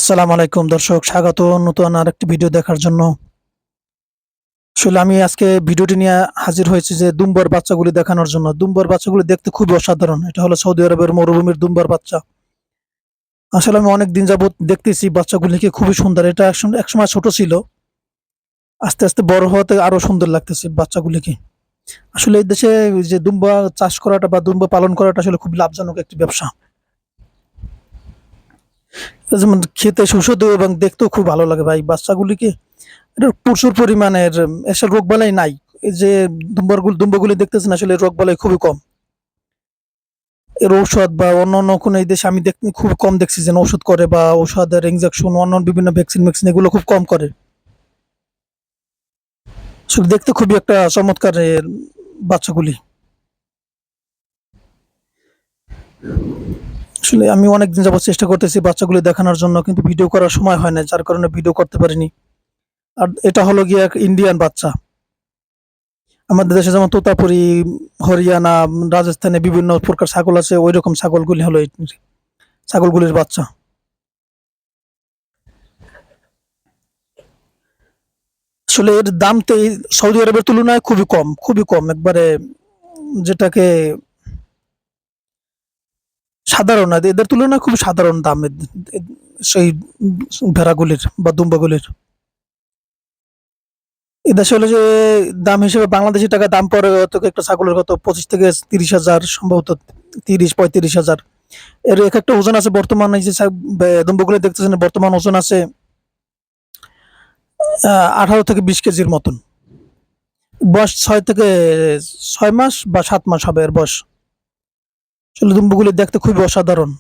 আসসালামু আলাইকুম দর্শক, স্বাগত নতুন আরেকটি ভিডিও দেখার জন্য। আসলে আমি আজকে ভিডিওটি নিয়ে হাজির হয়েছি যে দুম্বার বাচ্চাগুলি দেখানোর জন্য। দুম্বার বাচ্চাগুলি দেখতে খুবই অসাধারণ। এটা হলো সৌদি আরবের মরুভূমির দুম্বার বাচ্চা। আসলে আমি অনেক দিন যাবত দেখতেছি বাচ্চাগুলিকে, খুবই সুন্দর। এটা একসময় ছোট ছিল, আস্তে আস্তে বড় হওয়াতে আরো সুন্দর লাগতেছে বাচ্চাগুলিকে। আসলে এই দেশে যে দুম্বা চাষ করাটা বা দুম্বা পালন করাটা আসলে খুব লাভজনক একটি ব্যবসা। এটা যেমন খেতে সুস্বাদু এবং দেখতেও খুব ভালো লাগে ভাই বাচ্চাগুলিকে। এটা প্রচুর পরিমাণের এসব রোগবালাই নাই। এই যে দুম্বাগুলি দেখতেছেন, আসলে রোগবালাই খুবই কম। এর ঔষধ বা অন্যান্য কোনো এই দেশে আমি খুব কম দেখছি যে ওষুধ করে বা ঔষধের ইনজেকশন, অন্য বিভিন্ন ভ্যাকসিন এগুলো খুব কম করে। আসলে দেখতে খুবই একটা চমৎকার এর বাচ্চাগুলি। আসলে আমি অনেকদিন যাবত চেষ্টা করতেছি বাচ্চাগুলি দেখানোর জন্য, কিন্তু ভিডিও করার সময় হয় না, যার কারণে ভিডিও করতে পারিনি। আর এটা হলো গিয়ে এক ইন্ডিয়ান বাচ্চা। আমাদের দেশে যেমন তোতাপুরি, হরিয়ানা, রাজস্থানে বিভিন্ন প্রকার ছাগল আছে, ওইরকম ছাগলগুলি হলো এই ছাগলগুলির বাচ্চা। আসলে এর দাম তো এই সৌদি আরবের তুলনায় খুবই কম, খুবই কম একবারে, যেটাকে সাধারণ এদের তুলনায় খুব সাধারণ দাম সেই ভেড়াগুলির বা দুম্বাগুলির। এদেশে হলো যে দাম হিসেবে বাংলাদেশি টাকা দাম পড়ে হয়তো একটা ছাগলের কত 25 থেকে 30 হাজার, সম্ভবত 30-35 হাজার। এর এক একটা ওজন আছে বর্তমানে, এই যে দুম্বাগুলি দেখতেছেন, বর্তমান ওজন আছে 18 থেকে 20 কেজির মতন। বয়স 6 থেকে 6 মাস বা 7 মাস হবে এর বয়স। আসলে দুম্বাগুলি দেখতে খুবই অসাধারণ।